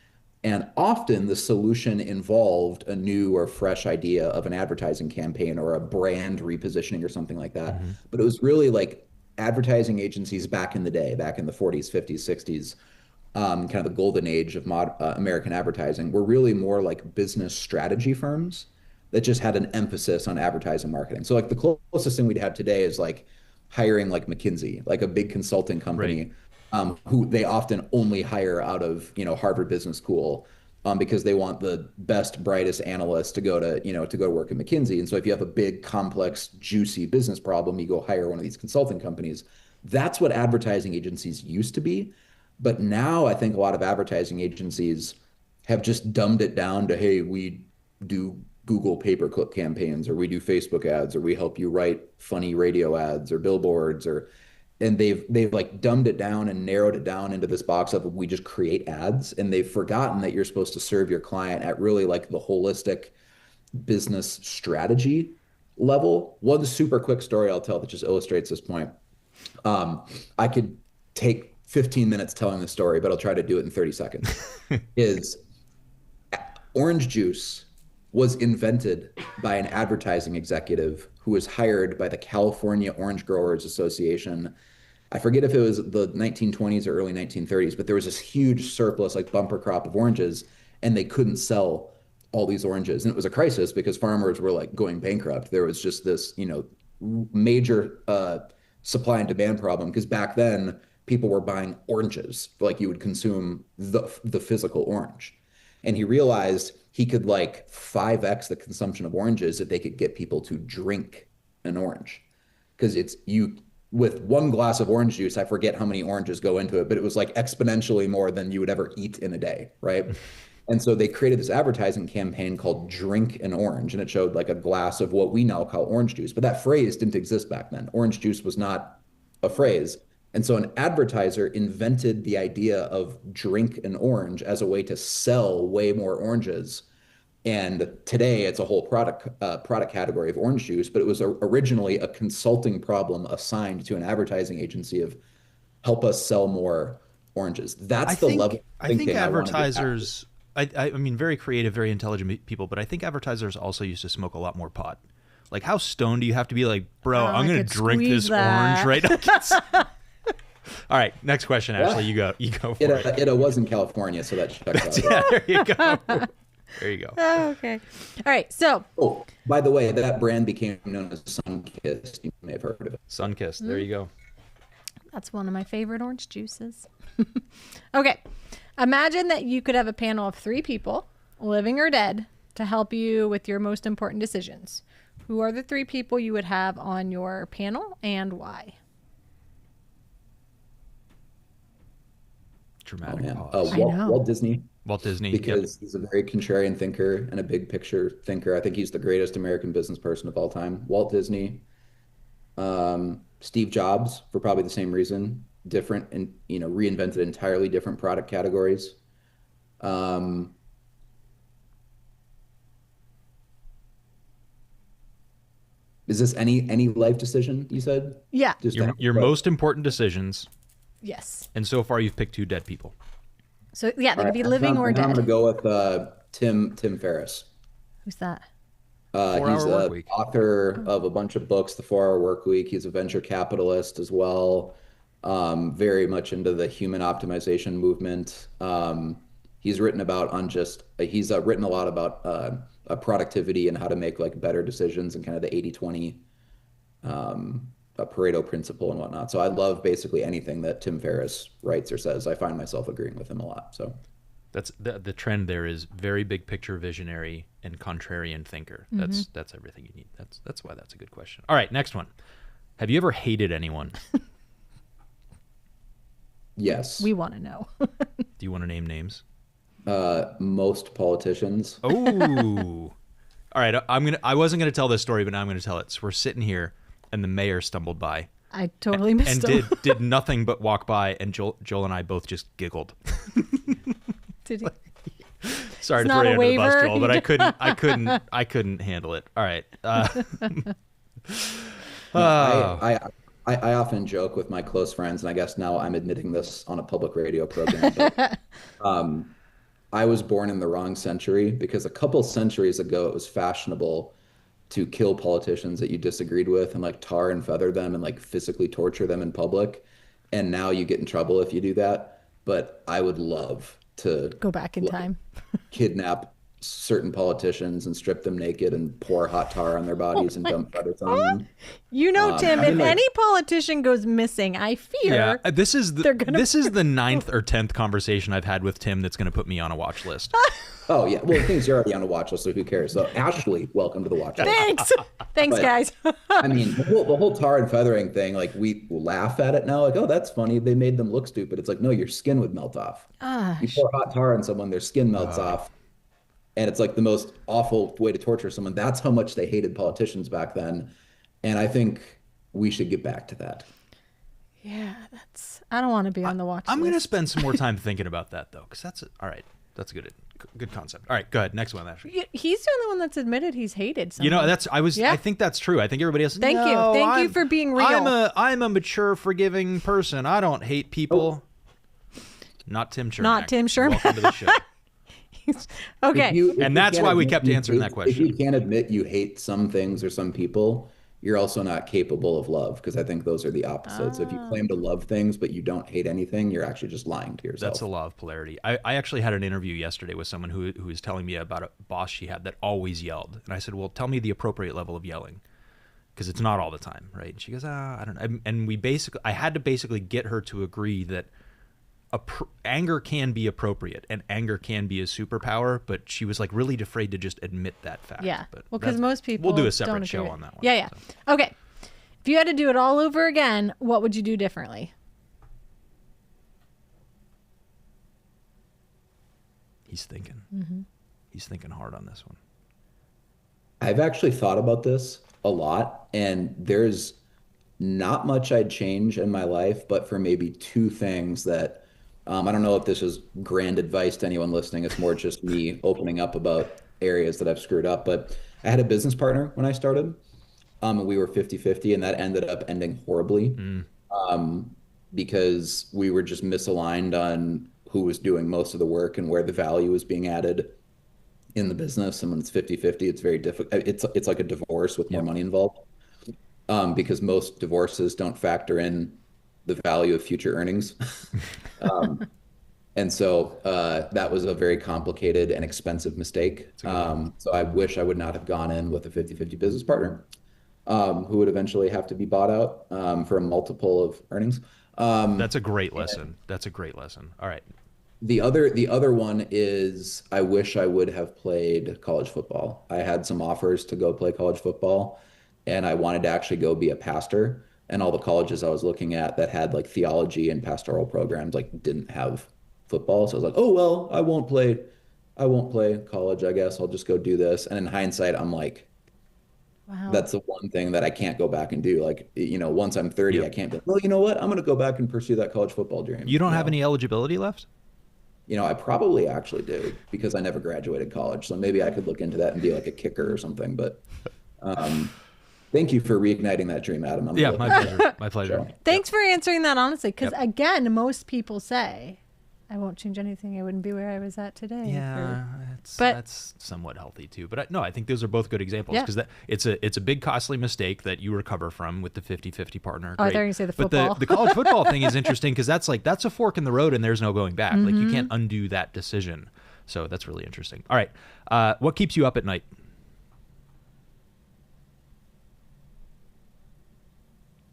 And often the solution involved a new or fresh idea of an advertising campaign or a brand repositioning or something like that. But it was really like advertising agencies back in the day, back in the 40s, 50s, 60s, kind of the golden age of American advertising, were really more like business strategy firms that just had an emphasis on advertising marketing. So like the closest thing we'd have today is like hiring like McKinsey, like a big consulting company, who they often only hire out of, Harvard Business School, because they want the best, brightest analysts to go to work at McKinsey. And so if you have a big, complex, juicy business problem, you go hire one of these consulting companies. That's what advertising agencies used to be. But now I think a lot of advertising agencies have just dumbed it down to, hey, we do Google pay-per-click campaigns, or we do Facebook ads, or we help you write funny radio ads or billboards, and they've like dumbed it down and narrowed it down into this box of, we just create ads. And they've forgotten that you're supposed to serve your client at really like the holistic business strategy level. One super quick story I'll tell that just illustrates this point. I could take 15 minutes telling the story, but I'll try to do it in 30 seconds. Is orange juice was invented by an advertising executive who was hired by the California Orange Growers Association. I forget if it was the 1920s or early 1930s, but there was this huge surplus, like bumper crop of oranges, and they couldn't sell all these oranges. And it was a crisis because farmers were like going bankrupt. There was just this, major supply and demand problem, because back then people were buying oranges, like you would consume the physical orange. And he realized he could like 5x the consumption of oranges if they could get people to drink an orange. Because with one glass of orange juice, I forget how many oranges go into it, but it was like exponentially more than you would ever eat in a day, right? And so they created this advertising campaign called Drink an Orange, and it showed like a glass of what we now call orange juice. But that phrase didn't exist back then. Orange juice was not a phrase. And so an advertiser invented the idea of drink an orange as a way to sell way more oranges. And today it's a whole product category of orange juice, but it was originally a consulting problem assigned to an advertising agency of help us sell more oranges. That's the level of thinking I think advertisers, I mean, very creative, very intelligent people, but I think advertisers also used to smoke a lot more pot. Like, how stoned do you have to be? Like, bro, I'm going to drink this orange right now. All right, next question, Ashley. You go for it. It was in California, so that checks out. Yeah, there you go. There you go. Oh, okay. All right, so. Oh, by the way, that brand became known as Sunkist. You may have heard of it. Sunkist. There you go. That's one of my favorite orange juices. Okay. Imagine that you could have a panel of 3 people, living or dead, to help you with your most important decisions. Who are the 3 people you would have on your panel, and why? Dramatic pause. Walt Disney. Walt Disney. Because he's a very contrarian thinker and a big picture thinker. I think he's the greatest American business person of all time. Walt Disney. Steve Jobs, for probably the same reason. Different and, reinvented entirely different product categories. Is this any life decision, you said? Yeah. Just your most important decisions. Yes. And so far, you've picked 2 dead people. So yeah, they All could be right, living or I'm dead. going to go with Tim Ferriss. Who's that? He's 4-Hour Work Week. author of a bunch of books, The 4-Hour Work Week. He's a venture capitalist as well, very much into the human optimization movement. He's written about he's written a lot about productivity and how to make like better decisions and kind of the 80-20 a Pareto principle and whatnot. So I love basically anything that Tim Ferriss writes or says. I find myself agreeing with him a lot. So that's the trend. There is very big picture visionary and contrarian thinker. That's everything you need. That's why that's a good question. All right, next one. Have you ever hated anyone? yes. We want to know. Do you want to name names? Most politicians. Oh. All right, I wasn't going to tell this story, but now I'm going to tell it. So we're sitting here and the mayor stumbled by. I totally missed and him. did nothing but walk by, and Joel and I both just giggled. Did he? Sorry It's to throw not you a under the bus, waiver. Joel, but I couldn't handle it. All right. I often joke with my close friends, and I guess now I'm admitting this on a public radio program. But, I was born in the wrong century because a couple centuries ago it was fashionable to kill politicians that you disagreed with and like tar and feather them and like physically torture them in public. And now you get in trouble if you do that. But I would love to Go back in time. kidnap certain politicians and strip them naked and pour hot tar on their bodies and dump feathers on them. You know, Tim, if any politician goes missing, I fear this is the they're gonna 9th or 10th conversation I've had with Tim that's going to put me on a watch list. Oh yeah, well, the thing is, you're already on a watch list, so who cares? So Ashley, welcome to the watch list. Thanks, But, guys. I mean, the whole tar and feathering thing, like we laugh at it now, like, oh, that's funny. They made them look stupid. It's like, no, your skin would melt off. You pour hot tar on someone, their skin melts off. And it's like the most awful way to torture someone. That's how much they hated politicians back then. And I think we should get back to that. Yeah, I don't want to be on the watch list. I'm going to spend some more time thinking about that, though, because all right. That's a good concept. All right, go ahead. Next one, Ashley. He's the only one that's admitted he's hated someone. You know, I think that's true. I think everybody else. Thank you for being real. I'm a mature, forgiving person. I don't hate people. Not Tim Chermak. Not Tim Chermak. Welcome to the show. Okay. And that's why we kept answering that question. If you can't admit you hate some things or some people, you're also not capable of love, because I think those are the opposites. If you claim to love things but you don't hate anything, you're actually just lying to yourself. That's the law of polarity. I actually had an interview yesterday with someone who was telling me about a boss she had that always yelled. And I said, well, tell me the appropriate level of yelling, because it's not all the time, right? And she goes, I don't know. And I had to basically get her to agree that anger can be appropriate and anger can be a superpower, but she was like really afraid to just admit that fact. Yeah. But well, because most people we'll do a separate don't show agree. on that one. Yeah. So. Okay. If you had to do it all over again, what would you do differently? He's thinking. He's thinking hard on this one. I've actually thought about this a lot, and there's not much I'd change in my life, but for maybe 2 things that I don't know if this is grand advice to anyone listening. It's more just me opening up about areas that I've screwed up. But I had a business partner when I started. And we were 50-50, and that ended up ending horribly because we were just misaligned on who was doing most of the work and where the value was being added in the business. And when it's 50-50, it's very difficult. It's like a divorce with more money involved. Because most divorces don't factor in the value of future earnings. And so that was a very complicated and expensive mistake. So I wish I would not have gone in with a 50-50 business partner who would eventually have to be bought out for a multiple of earnings. That's a great lesson. That's a great lesson. All right. The other one is I wish I would have played college football. I had some offers to go play college football, and I wanted to actually go be a pastor. And all the colleges I was looking at that had like theology and pastoral programs like didn't have football. So I was like, oh well, I won't play college, I guess. I'll just go do this. And in hindsight, I'm like, wow, that's the one thing that I can't go back and do. Like, once I'm 30, I can't be, well, you know what? I'm going to go back and pursue that college football dream. You don't have any eligibility left? I probably actually do, because I never graduated college. So maybe I could look into that and be like a kicker or something. But Thank you for reigniting that dream, Adam. I'm Yeah, my pleasure. My pleasure. Sure. Thanks for answering that honestly, because again, most people say, I won't change anything. I wouldn't be where I was at today. Yeah, that's somewhat healthy too. But no, I think those are both good examples because it's a big costly mistake that you recover from with the 50-50 partner. Oh, I thought you were going to say the football. But the college football thing is interesting because that's a fork in the road and there's no going back. Like you can't undo that decision. So that's really interesting. All right, what keeps you up at night?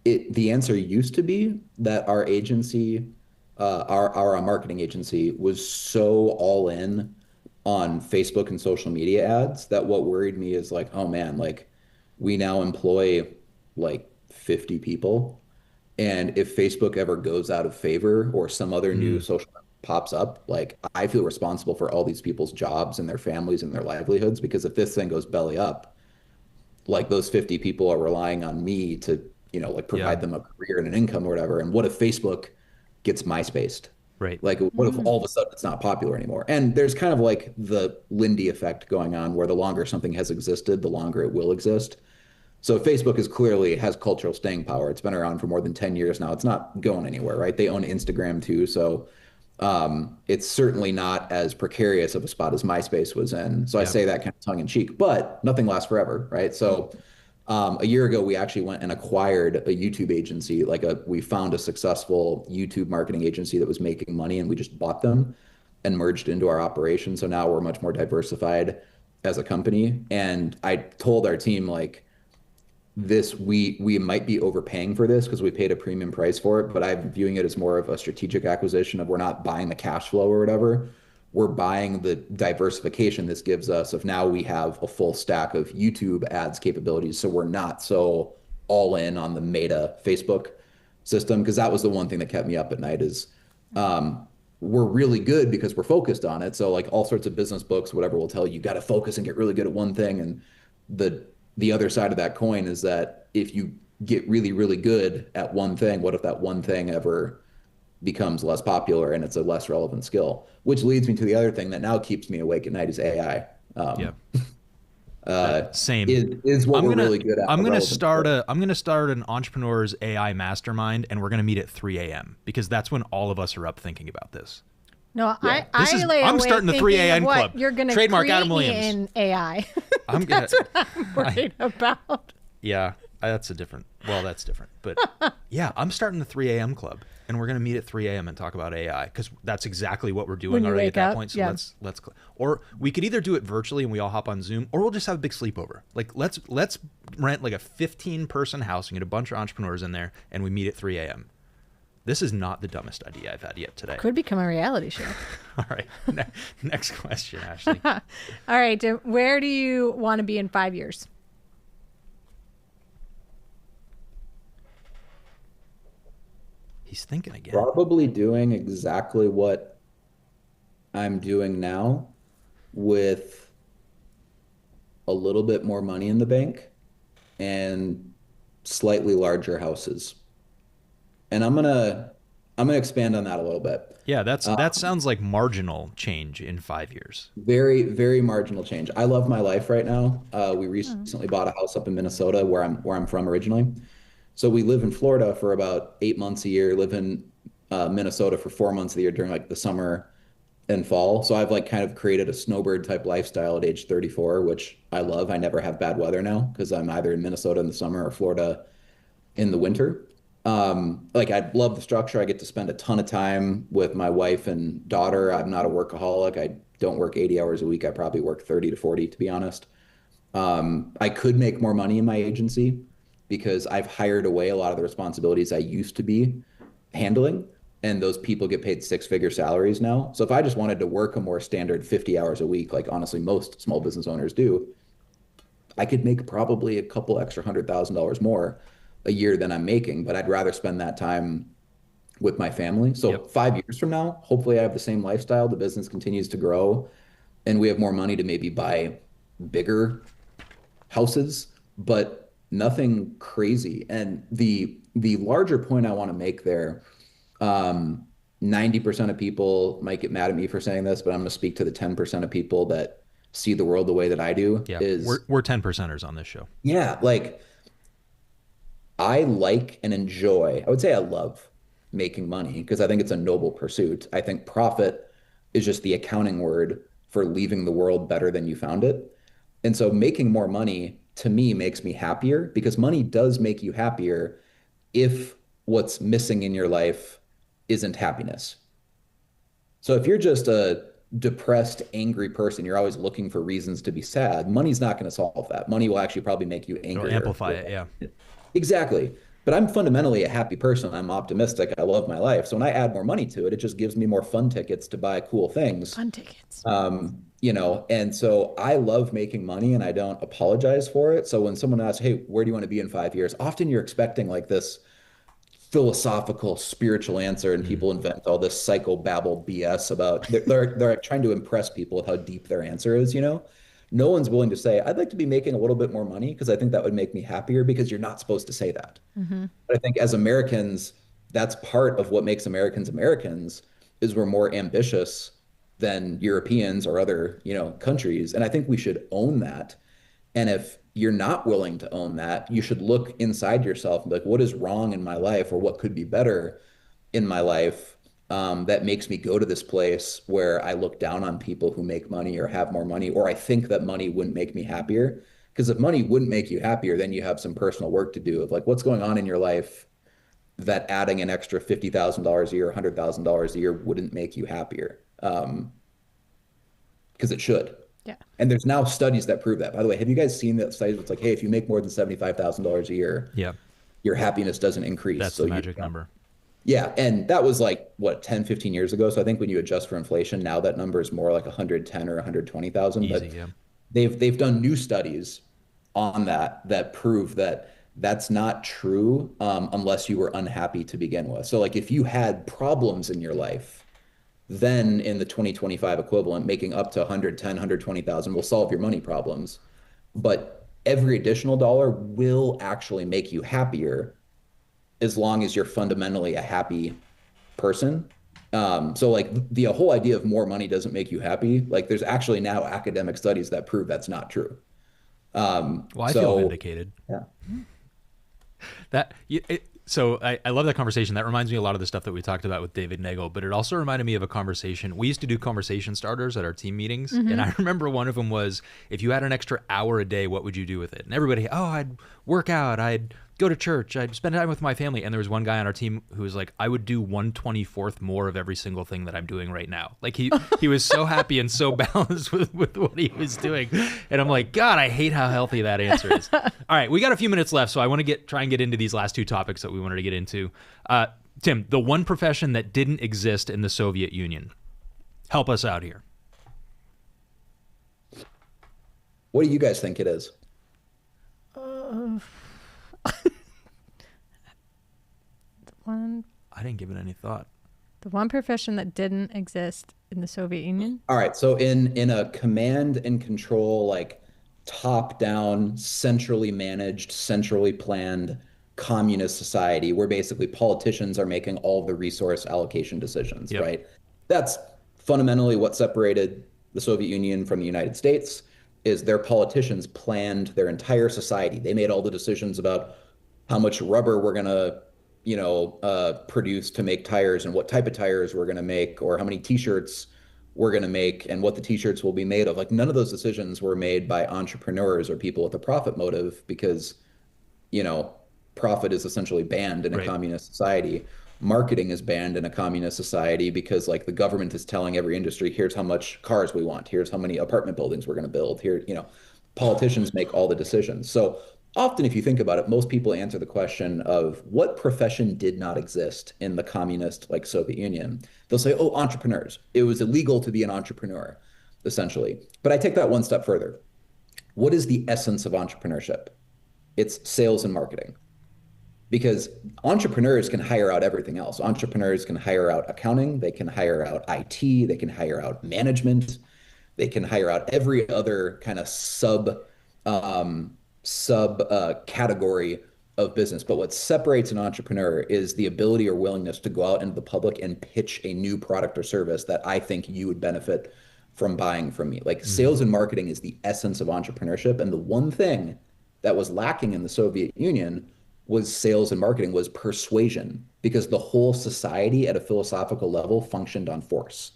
The answer used to be that our agency, our marketing agency, was so all in on Facebook and social media ads that what worried me is like, oh man, like we now employ like 50 people. And if Facebook ever goes out of favor or some other new social pops up, like I feel responsible for all these people's jobs and their families and their livelihoods, because if this thing goes belly up, like those 50 people are relying on me to, like provide them a career and an income or whatever. And what if Facebook gets MySpaced? Right. Like what if all of a sudden it's not popular anymore? And there's kind of like the Lindy effect going on where the longer something has existed, the longer it will exist. So Facebook has cultural staying power. It's been around for more than 10 years now. It's not going anywhere, right? They own Instagram too. So it's certainly not as precarious of a spot as MySpace was in. So I say that kind of tongue in cheek, but nothing lasts forever, right? So a year ago, we actually went and acquired a YouTube agency. We found a successful YouTube marketing agency that was making money, and we just bought them and merged into our operation. So now we're much more diversified as a company. And I told our team, like, we might be overpaying for this because we paid a premium price for it, but I'm viewing it as more of a strategic acquisition of we're not buying the cash flow or whatever. We're buying the diversification this gives us of now we have a full stack of YouTube ads capabilities. So we're not so all in on the Meta Facebook system, because that was the one thing that kept me up at night is we're really good because we're focused on it. So like all sorts of business books, whatever, will tell you, you got to focus and get really good at one thing. And the other side of that coin is that if you get really, really good at one thing, what if that one thing ever becomes less popular and it's a less relevant skill? Which leads me to the other thing that now keeps me awake at night is AI. Same. Is what we're really good at. I'm gonna start an entrepreneur's AI mastermind, and we're gonna meet at 3 a.m. because that's when all of us are up thinking about this. No, I'm I'm starting the 3 a.m. club. You're going to trademark create Adam Williams in AI. That's what I'm worried about. Yeah, that's different. But yeah, I'm starting the 3 a.m. club, and we're going to meet at 3 a.m. and talk about AI because that's exactly what we're doing already at that point. So let's or we could either do it virtually and we all hop on Zoom, or we'll just have a big sleepover. Like let's rent like a 15-person house and get a bunch of entrepreneurs in there, and we meet at 3 a.m. This is not the dumbest idea I've had yet today. Could become a reality show. All right. Next question, Ashley. All right. Where do you want to be in 5 years? He's thinking again. Probably doing exactly what I'm doing now with a little bit more money in the bank and slightly larger houses. And I'm gonna expand on that a little bit. Yeah, that sounds like marginal change in 5 years. Very, very marginal change. I love my life right now. We recently bought a house up in Minnesota, where I'm from originally. So we live in Florida for about 8 months a year. Live in Minnesota for 4 months of the year during like the summer and fall. So I've like kind of created a snowbird type lifestyle at age 34, which I love. I never have bad weather now because I'm either in Minnesota in the summer or Florida in the winter. Like I love the structure. I get to spend a ton of time with my wife and daughter. I'm not a workaholic. I don't work 80 hours a week. I probably work 30 to 40, to be honest. I could make more money in my agency because I've hired away a lot of the responsibilities I used to be handling, and those people get paid 6-figure salaries now. So if I just wanted to work a more standard 50 hours a week, like honestly most small business owners do, I could make probably a couple extra $100,000 more a year than I'm making, but I'd rather spend that time with my family. So 5 years from now, hopefully I have the same lifestyle, the business continues to grow, and we have more money to maybe buy bigger houses, but nothing crazy. And the larger point I want to make there, 90% of people might get mad at me for saying this, but I'm going to speak to the 10% of people that see the world the way that I do. Yeah, we're 10%ers on this show. Yeah, like I like and enjoy, I would say I love making money because I think it's a noble pursuit. I think profit is just the accounting word for leaving the world better than you found it. And so making more money to me makes me happier because money does make you happier if what's missing in your life isn't happiness. So if you're just a depressed, angry person, you're always looking for reasons to be sad, money's not going to solve that. Money will actually probably make you It'll angrier. amplify it. Yeah. Exactly. But I'm fundamentally a happy person. I'm optimistic. I love my life. So when I add more money to it, it just gives me more fun tickets to buy cool things. Fun tickets. And so I love making money and I don't apologize for it. So when someone asks, hey, where do you want to be in 5 years? Often you're expecting like this philosophical, spiritual answer, and people invent all this psychobabble BS about they're trying to impress people with how deep their answer is, you know? No one's willing to say, I'd like to be making a little bit more money because I think that would make me happier because you're not supposed to say that. But I think as Americans, that's part of what makes Americans Americans is we're more ambitious than Europeans or other, countries. And I think we should own that. And if you're not willing to own that, you should look inside yourself and be like, what is wrong in my life or what could be better in my life that makes me go to this place where I look down on people who make money or have more money, or I think that money wouldn't make me happier. Because if money wouldn't make you happier, then you have some personal work to do of like what's going on in your life that adding an extra $50,000 a year, $100,000 a year wouldn't make you happier. Because it should. Yeah. And there's now studies that prove that. By the way, have you guys seen that studies? It's like, hey, if you make more than $75,000 a year, Yeah. your happiness doesn't increase. That's the magic number. Yeah. And that was like, what, 10, 15 years ago. So I think when you adjust for inflation, now that number is more like 110 or 120,000. But Yeah. they've done new studies on that prove that that's not true unless you were unhappy to begin with. So like if you had problems in your life, then in the 2025 equivalent, making up to 110, 120,000 will solve your money problems. But every additional dollar will actually make you happier as long as you're fundamentally a happy person. So like the whole idea of more money doesn't make you happy. Like there's actually now academic studies that prove that's not true. Well, I feel vindicated. Yeah. So I love that conversation. That reminds me a lot of the stuff that we talked about with David Nagel, but it also reminded me of a conversation. We used to do conversation starters at our team meetings. And I remember one of them was, if you had an extra hour a day, what would you do with it? And everybody, I'd work out. I'd go to church. I'd spend time with my family. And there was one guy on our team who was like, I would do 1/24th more of every single thing that I'm doing right now. Like he was so happy and so balanced with what he was doing. And I'm like, God, I hate how healthy that answer is. All right, we got a few minutes left, so I want to try and get into these last two topics that we wanted to get into. Tim, the one profession that didn't exist in the Soviet Union. Help us out here. What do you guys think it is? I didn't give it any thought. The one profession that didn't exist in the Soviet Union? All right. So in a command and control, like top down, centrally managed, centrally planned communist society where basically politicians are making all the resource allocation decisions, Yep. right? That's fundamentally what separated the Soviet Union from the United States is their politicians planned their entire society. They made all the decisions about how much rubber we're going to produce to make tires and what type of tires we're going to make or how many t-shirts we're going to make and what the t-shirts will be made of. Like none of those decisions were made by entrepreneurs or people with a profit motive because, profit is essentially banned in a communist society. Marketing is banned in a communist society because like the government is telling every industry, here's how much cars we want. Here's how many apartment buildings we're going to build here. Politicians make all the decisions. So often, if you think about it, most people answer the question of what profession did not exist in the communist, like Soviet Union. They'll say, oh, entrepreneurs. It was illegal to be an entrepreneur, essentially. But I take that one step further. What is the essence of entrepreneurship? It's sales and marketing. Because entrepreneurs can hire out everything else. Entrepreneurs can hire out accounting. They can hire out IT. They can hire out management. They can hire out every other kind of sub category of business. But what separates an entrepreneur is the ability or willingness to go out into the public and pitch a new product or service that I think you would benefit from buying from me. Like sales and marketing is the essence of entrepreneurship. And the one thing that was lacking in the Soviet Union was sales and marketing, was persuasion, because the whole society at a philosophical level functioned on force.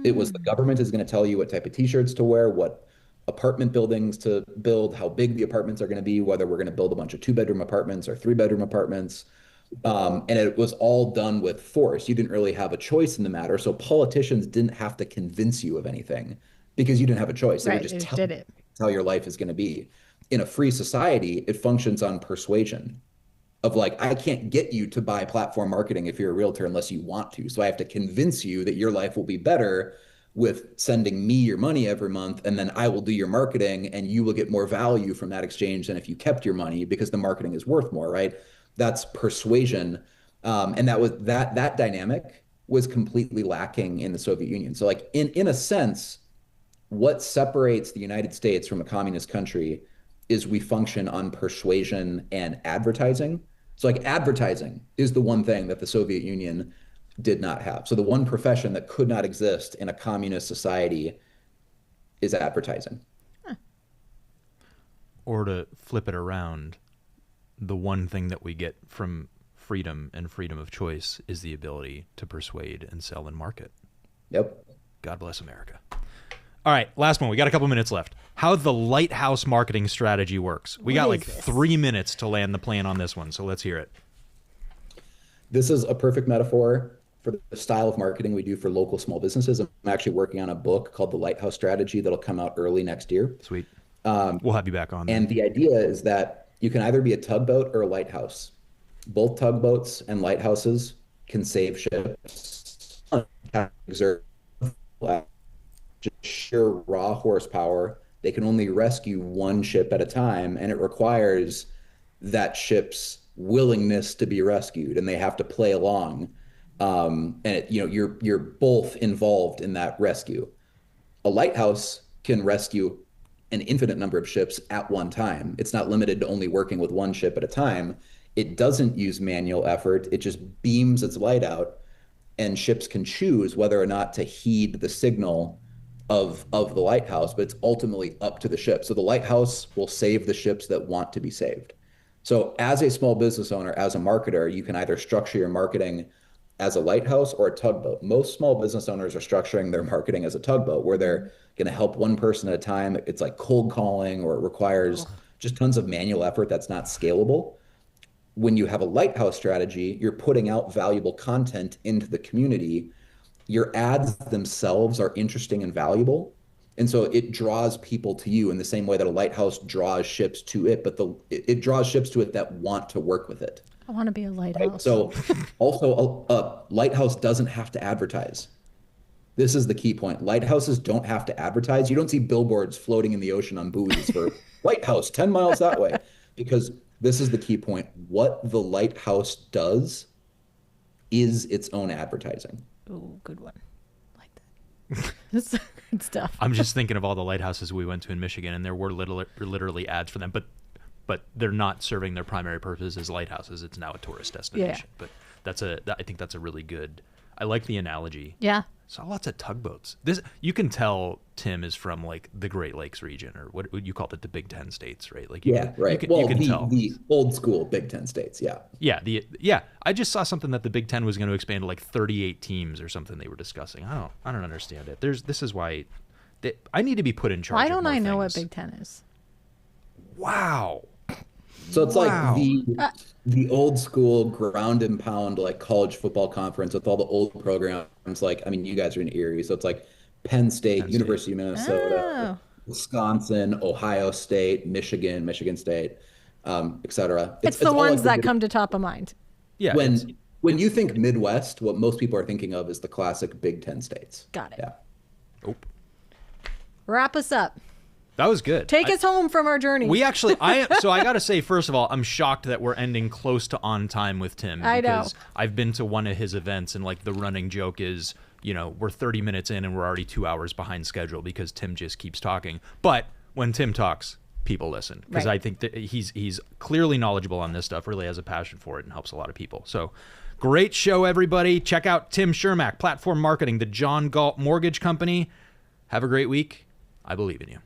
It was the government is going to tell you what type of t-shirts to wear, what apartment buildings to build, how big the apartments are going to be, whether we're going to build a bunch of 2-bedroom apartments or 3-bedroom apartments. And it was all done with force. You didn't really have a choice in the matter. So politicians didn't have to convince you of anything because you didn't have a choice. They Right, would just they tell did you it. how your life is going to be. In a free society, it functions on persuasion of like, I can't get you to buy platform marketing if you're a realtor unless you want to. So I have to convince you that your life will be better with sending me your money every month, and then I will do your marketing and you will get more value from that exchange than if you kept your money because the marketing is worth more, right? That's persuasion. And that dynamic was completely lacking in the Soviet Union. So like in a sense, what separates the United States from a communist country is we function on persuasion and advertising. So like advertising is the one thing that the Soviet Union did not have. So the one profession that could not exist in a communist society is advertising. Or to flip it around, the one thing that we get from freedom and freedom of choice is the ability to persuade and sell and market. Yep. God bless America. All right, last one. We got a couple minutes left. How the lighthouse marketing strategy works. We got like 3 minutes to land the plane on this one, so let's hear it. This is a perfect metaphor for the style of marketing we do for local small businesses. I'm actually working on a book called The Lighthouse Strategy that'll come out early next year. Sweet. We'll have you back on. And the idea is that you can either be a tugboat or a lighthouse. Both tugboats and lighthouses can save ships. Exert just sheer raw horsepower. They can only rescue one ship at a time, and it requires that ship's willingness to be rescued, and they have to play along. You're both involved in that rescue. A lighthouse can rescue an infinite number of ships at one time. It's not limited to only working with one ship at a time. It doesn't use manual effort. It just beams its light out, and ships can choose whether or not to heed the signal of the lighthouse, but it's ultimately up to the ship. So the lighthouse will save the ships that want to be saved. So as a small business owner, as a marketer, you can either structure your marketing as a lighthouse or a tugboat. Most small business owners are structuring their marketing as a tugboat, where they're going to help one person at a time. It's like cold calling, or it requires just tons of manual effort that's not scalable. When you have a lighthouse strategy, you're putting out valuable content into the community. Your ads themselves are interesting and valuable. And so it draws people to you in the same way that a lighthouse draws ships to it, but it draws ships to it that want to work with it. I want to be a lighthouse. Right? So also a lighthouse doesn't have to advertise. This is the key point. Lighthouses don't have to advertise. You don't see billboards floating in the ocean on buoys for lighthouse 10 miles that way, because this is the key point. What the lighthouse does is its own advertising. Oh, good one. Like that. That's good stuff. I'm just thinking of all the lighthouses we went to in Michigan, and there were literally ads for them, but they're not serving their primary purpose as lighthouses. It's now a tourist destination. Yeah. But I think that's a really good. I like the analogy. Yeah. Saw lots of tugboats. This you can tell Tim is from like the Great Lakes region, or what you called it, the Big Ten states, right? Like right. You can tell the old school Big Ten states. Yeah. Yeah. I just saw something that the Big Ten was going to expand to like 38 teams or something. They were discussing. I don't understand it. This is why I need to be put in charge. Why don't I know things. what Big Ten is? Wow. So it's like the old school ground and pound, like college football conference with all the old programs. Like, I mean, you guys are in Erie, so it's like Penn State, University of Minnesota, Wisconsin, Ohio State, Michigan State, et cetera. It's the ones that come to top of mind. Yeah. When you think Midwest, what most people are thinking of is the classic Big Ten states. Got it. Yeah. Oh. Wrap us up. That was good. Take us home from our journey. We actually, so I got to say, first of all, I'm shocked that we're ending close to on time with Tim. I know. Because I've been to one of his events, and like the running joke is, we're 30 minutes in and we're already 2 hours behind schedule because Tim just keeps talking. But when Tim talks, people listen, because I think that he's clearly knowledgeable on this stuff, really has a passion for it, and helps a lot of people. So great show, everybody. Check out Tim Chermak, Platform Marketing, the John Galt Mortgage Company. Have a great week. I believe in you.